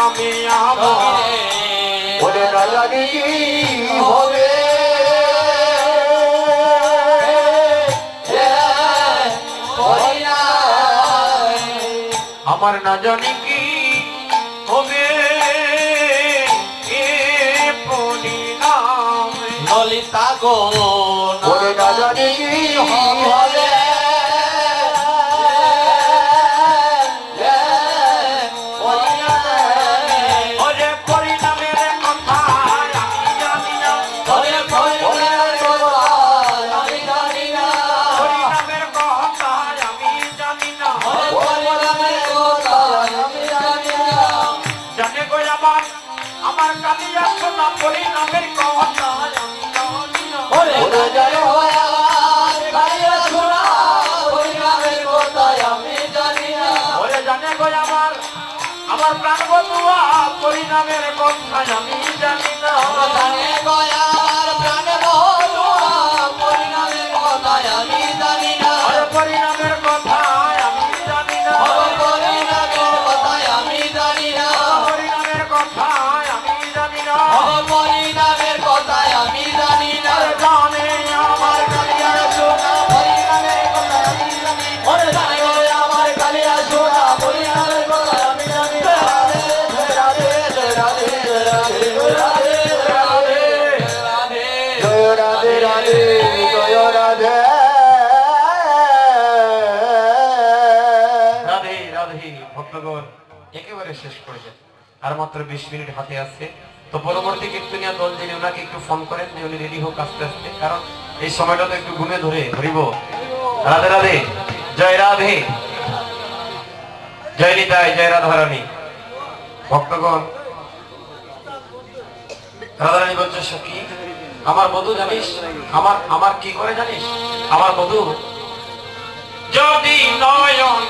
আমি বলে না জানি কি হবে আমার না জানি কি হবে পরিণাম ললিতা গো বলে না জানি কি হবে আমার কালিয়া সোনা পরিণামের কথা আমি জানি না ওরে জানে গো আমার প্রাণ বন্ধুয়া পরিণামের কথা আমি জানি না পরিণামের কথা আমি জানি না পরিণামের কথা আমি জানি না পরিণামের কথা আমি জানি না জানে আমার কালিয়া সোনা পরিণামের কথা আমি জানি ওরে জানে গো আমার কালিয়া সোনা পরিণামের কথা আমি জানি রাধে রাধে রাধে রাধে রাধে রাধে রাধে জয় রাধে রাধে জয় রাধে রাধে রাধে ভক্তগণ একেবারে শেষ করে যায় আর মাত্র 20 মিনিট হাতে আছে তো পরবর্তী কীর্তনিয়া দল যিনি ওনাকে একটু ফোন করেন যে উনি রেডি হোক আস্তে আস্তে কারণ এই সময়টা তো একটু ঘুমে ধরে ধরিব রাধে রাধে জয় রাধে জয় নিতাই জয় রাধারানী ভক্তগণ রাধারানী বলছে সখী আমার বধূ জানিস আমার কি করে জানিস আমার বধূ যদি নয়ন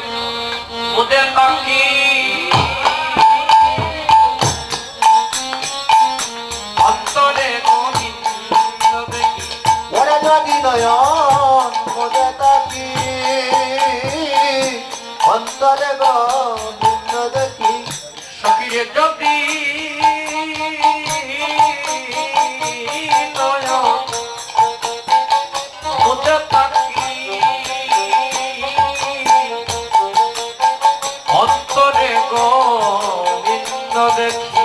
মুদে তাকি অন্তরে গোবিন্দ দেখি ওরে যদি নয়ন মোদে তাকি অন্তরে গোবিন্দ দেখি সখীরে যদি নয়ন মুদে তাকি অন্তরে গোবিন্দ দেখি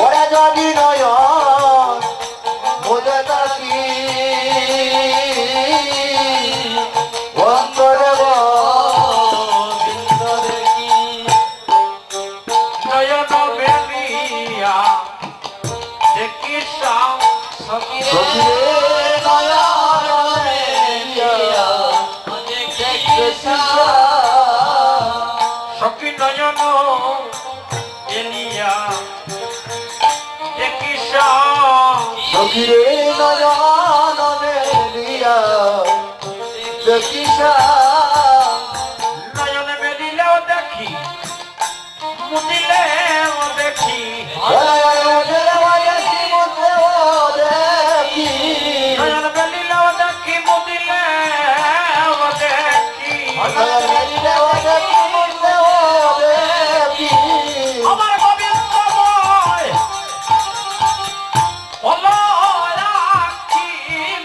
ওরে যদি নয়ন মোদে তাকি অন্তরে গোবিন্দ দেখি নয়ন বেলিয়া দেখি শ্যাম সখীরে সখিরে নয়নে দিয়া সখী নয়ন এলিয়া দেখি শ্যাম সখিরে নয়নে দিয়া দেখি নয়ন মেলিলেও দেখি মুদিলেও দেখি নয়ন মেলিলেও দেখি মুদিলেও দেখি আমার গোবিন্দময় অলরাখি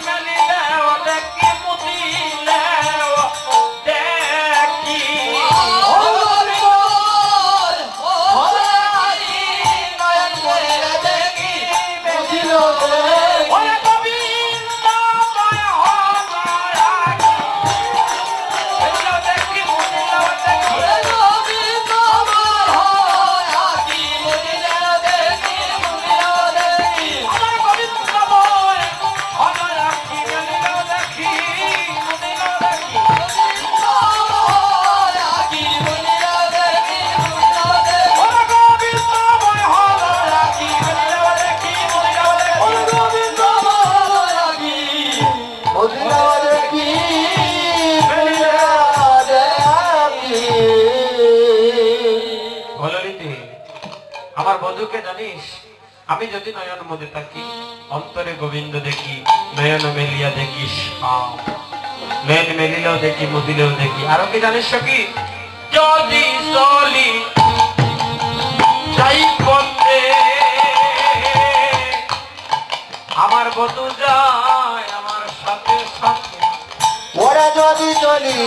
মেলিলেও দেখি মুদিলেও দেখি ওরে গোবিন্দময় অলরাখি মেলিলেও দেখি মুদিলেও দেখি আমার গোবিন্দময় অলরাখি মেলিলেও দেখি মুদিলেও দেখি ওরে গোবিন্দময় অলরাখি মেলিলেও দেখি মুদিলেও দেখি বললিতে আমার বধূকে জানিস আমি যদি নয়ন মধ্যে থাকি অন্তরে গোবিন্দ দেখি নয়ন মেলিয়া দেখি শ্যাম নয়ন মেলিলেও দেখি মুদিলেও দেখি আরো কি জানিস কি যদি চলি যাই পথে আমার বধূ যায় আমার সাথে সাথে ওরে যদি চলি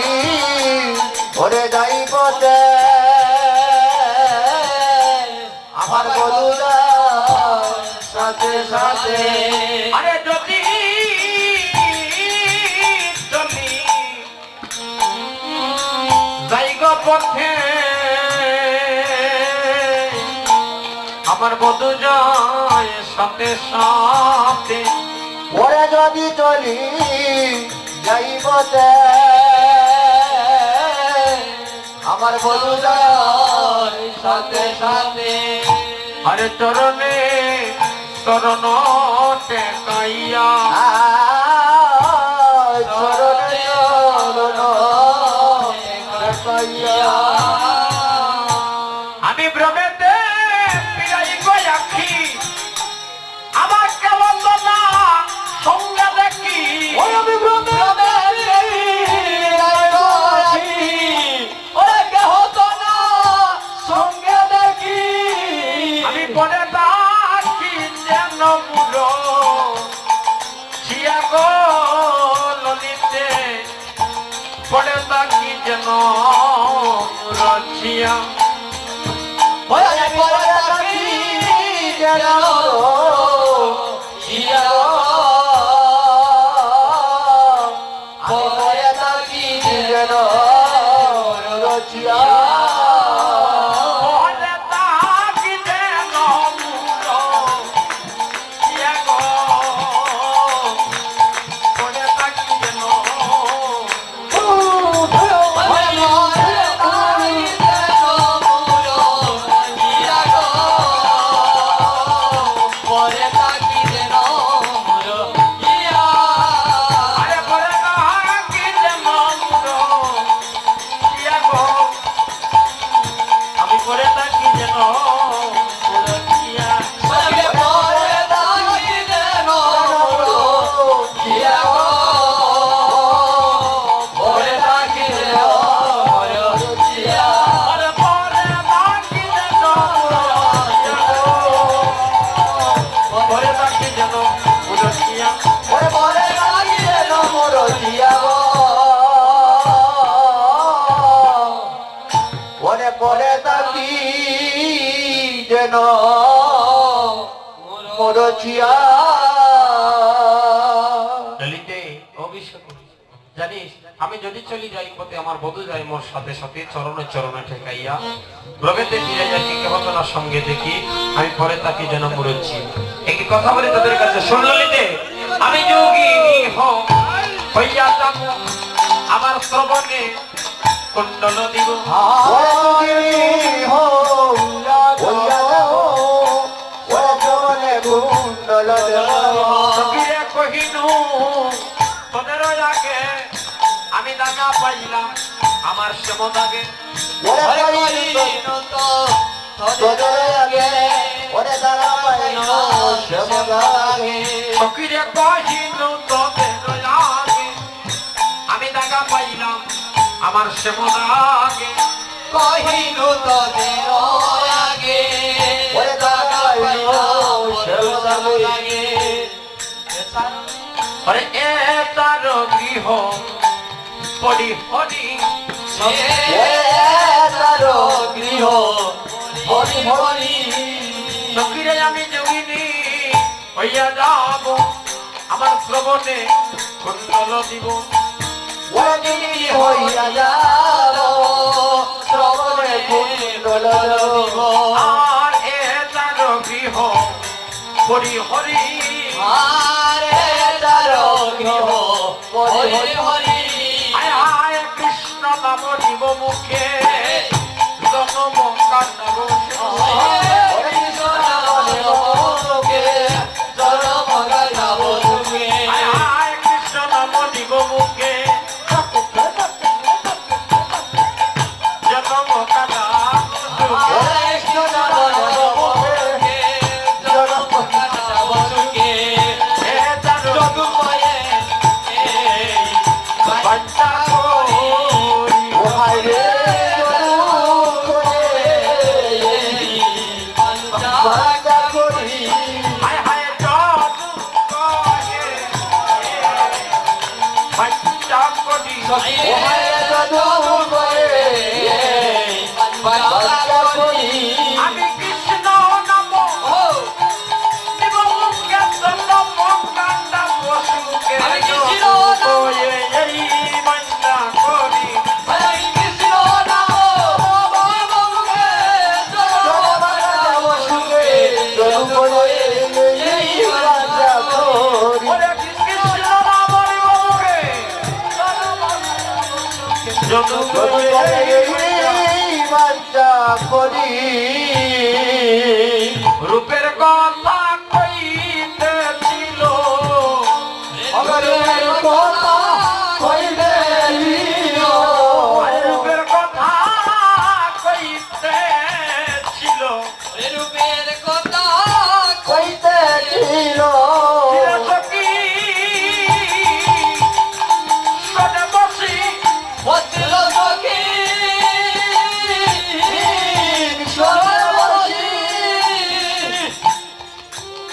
ওরে যাই পথে আমার বধুরা সাথে সাথে আরে যদি চলি যাই গো পথে আমার বধূ যায় সাথে সাথে ওরে যদি চলি যাই পথে আমার বধুরা সাথে সাথে আরে চরণে চরণ টেকাইয়া চরণে চরণ টেকাইয়া আমি ভ্রমেতে ফিরাই গয়াখি আমার কেমন না সঙ্গে দেখি আমি ভ্রমে ওরে কেহ তো না সঙ্গে দেখি আমি পরে থাকি যেন মুড়ো ছিয়া গো ললিতে পরে থাকি যেন মুড়ো ছিয়া ওরে পরে থাকি যেন ইয়া পরে থাকি যেন রচিয়া পরে থাকি যেন মুড়ো ছিয়া গো পরে থাকি যেন আরে পরে থাকি যেন মুড়ো ছিয়া গো আমি পরে থাকি যেন মুড়ো ছিয়া আরে পরে থাকি যেন পরে থাকি যেন মুড়ো ছিয়া ওরে পরে তাকি যেন মরছিয়া ললিতে অভিষেক জানিস আমি যদি চলি যাই পথে আমার বধূ যাই মোর সাথে সাথে চরণে চরণে ঠেকাইয়া প্রভেতে ফিরে যাই কেহ তো না সঙ্গে দেখি আমি পরে তাকে যেন মরছি একটি কথা বলি তাদের কাছে শোন ললিতে আমি যোগিনী হইয়া যাব আমার শ্রবণে কুণ্ডল দিব সখীরে কহিনু তোদের আগে আমি দাগা পাইলাম আমার সেমদাগে সখীরে কহিনু তোদের আগে আমি দাগা পাইলাম আমার সেমদাগে কহিনু তোদের আগে আরে এ তার গৃহ পড়ি হরি গৃহ হরি হরি সখীরে আমি যোগিনী হইয়া যাব আমার শ্রবণে কুণ্ডল দিব হইয়া যাব শ্রবণে কুণ্ডল দিব আর এ তার গৃহ পড়ি হরি আরে তার গৃহ হরি হরি আয় আয় কৃষ্ণ নাম নিব মুখে জনম কান্দাব আয় আয় কৃষ্ণ নাম নিব মুখে জনম কান্দাব এ তার বাচ্চা করি জাদু করে বাচ্চা করি আমি কৃষ্ণ নাম নিব মুখে চন্দ্র মঙ্গলা বসুকে আমি কৃষ্ণ নাম এই মঞ্জা করি হরে কৃষ্ণ নাম বাবাকে জগবসুকে জগ করে এই বাচ্চা করি ওরে কৃষ্ণ নাম নিব মুখে যত করে এই বাচ্চা করি রূপের কথা কইতেছিল অগরের কথা কইতে দিও রূপের কথা কইতেছিল রূপের কথা কইতে ছিল সখী সদে বসি বছিল সখী সর্বশী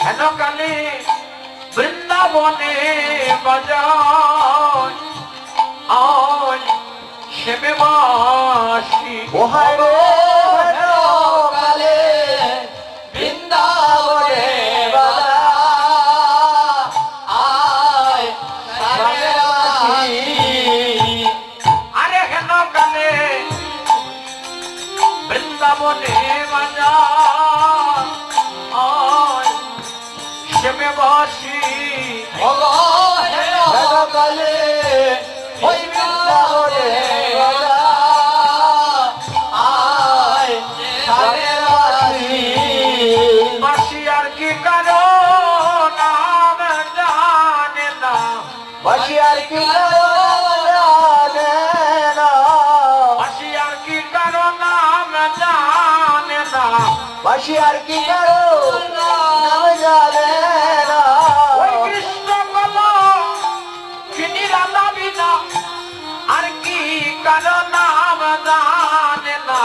হেন কালে বৃন্দাবনে বাজায় আয় সেবে বাসি ওহায় রে কালে বৃন্দাবনে বাজা আয় সাগরবাসী আরে হেন কালে বৃন্দাবনে বাজায় আয় সেবে বাসি কালে ওই বৃন্দাবনে বাজা আয় সাগরবাসী বাসি আর কি কারণ নাম জানে না বাসি আর কি জানে না বাসি আর কি কারণ নাম জানে না বাসি আর কি কারো নাম জানে না ওই কৃষ্ণ বলো কিনি রাধা বিনা আর কি কারণ নাম জানে না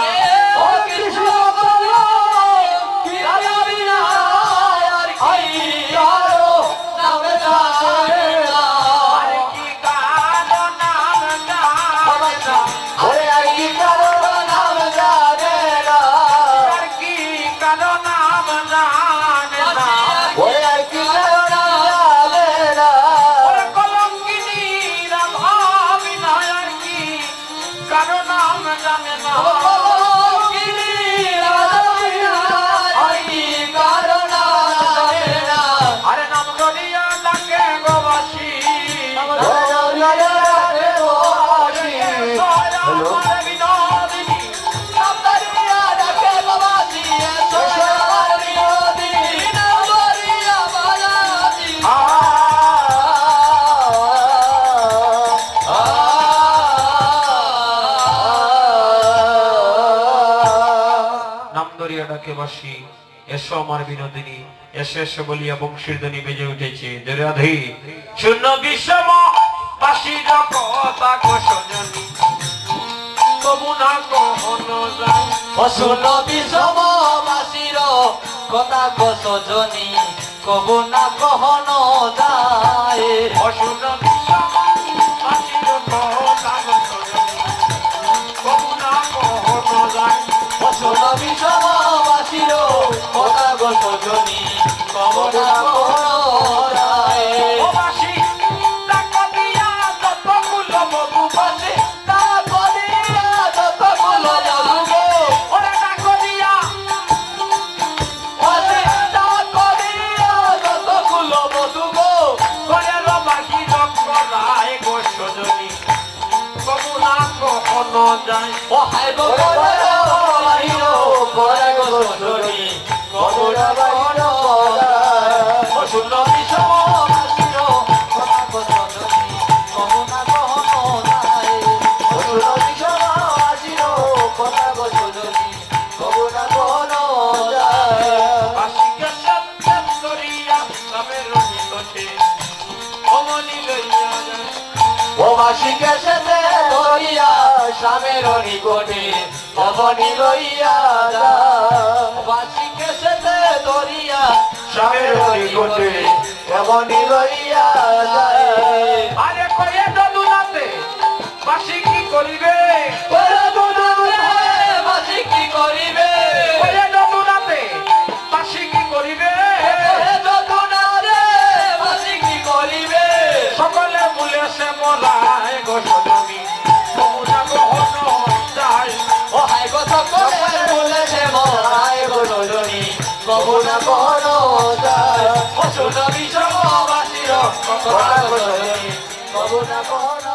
ও কৃষ্ণ বলো কি বিনা আর কি কারো নাম জানে না আর কি কারণ নাম জানে না ওরে আর কি কারো নাম জানে না আর কি কারণ নাম জানে না ওরে আর কি কারো নাম জানে না ওরে কলঙ্কিনী রাধা বিনা আর কি কারণ নাম জানে না আরে নাম ধরিয়া ডাকে গোবাসী ওরে নাম জানে বাসি আমার বিনোদিনী নাম ধরিয়া ডাকে বাসি এসো আমার বিনোদিনী এসো এসো বলিয়া বংশীর ধ্বনি বেজে উঠেছে রাধে শূন্য বিষম বাসির কথা কোশজনী কবু না কখনো যায় অশুন বিষম বাসির কথা কসজনী কব না কহন যায় অশুন বিষম বাসির কথা কোশজনী কবু না কখনো যায় অশুন বিষম বাসির কথা কসজনী কব না কহন যায় ও বাসি ডাক দিয়া যত ফুল মধু বাসে তা করিয়া যত ফুল জালুগো ওরে ডাক দিয়া বাসে তা করিয়া যত ফুল মধুগো ঘরের বাহির করায় গোশজনী কবু না কখনো যায় ও হায় গো বাহির পরে কসজনী কব না কহন যায় অশুন বিষম বাসির কথা কসজনী কব না কহন যায় অশুন বিষম বাসির কথা কসজনী কব না কহন যায় বাসিকে সত্য করিয়া তবে রহিতছে অমনি লইয়া যায় ও বাসিকে সেতে ধরিয়া স্বামীর নিকটে অবনি লইয়া যা বাসিকে সেতে ধরিয়া স্বামীর নিকটে অবনি লইয়া যায় আরে কয়ে দলুনাতে বাসি কি করিবে কবু না কোনো যায় ও সোনা বিশ্ববাসীর কথা কবু না কোনো